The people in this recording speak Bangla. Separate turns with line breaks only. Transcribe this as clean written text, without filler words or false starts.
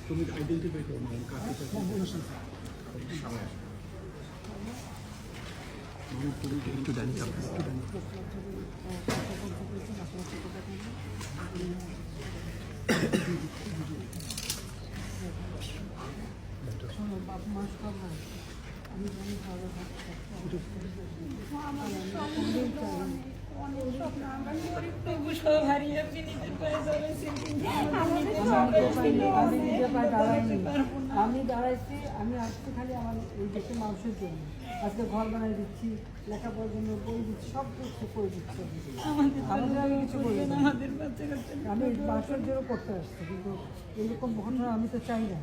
তুমি আইডেন্টিফাই করো না কাকে একটু ডানি
আমি দাঁড়াইছি, আমি আসছি খালি আমার এই দেশের মানুষের জন্য। আজকে ঘর বানাই দিচ্ছি, লেখাপড়ার জন্য বই দিচ্ছি, সব কিছু করে দিচ্ছি। আমাদের আমি কিছু করি না, আমি বাসের জন্য করতে আসছি, কিন্তু এরকম ঘটনা আমি তো চাই না।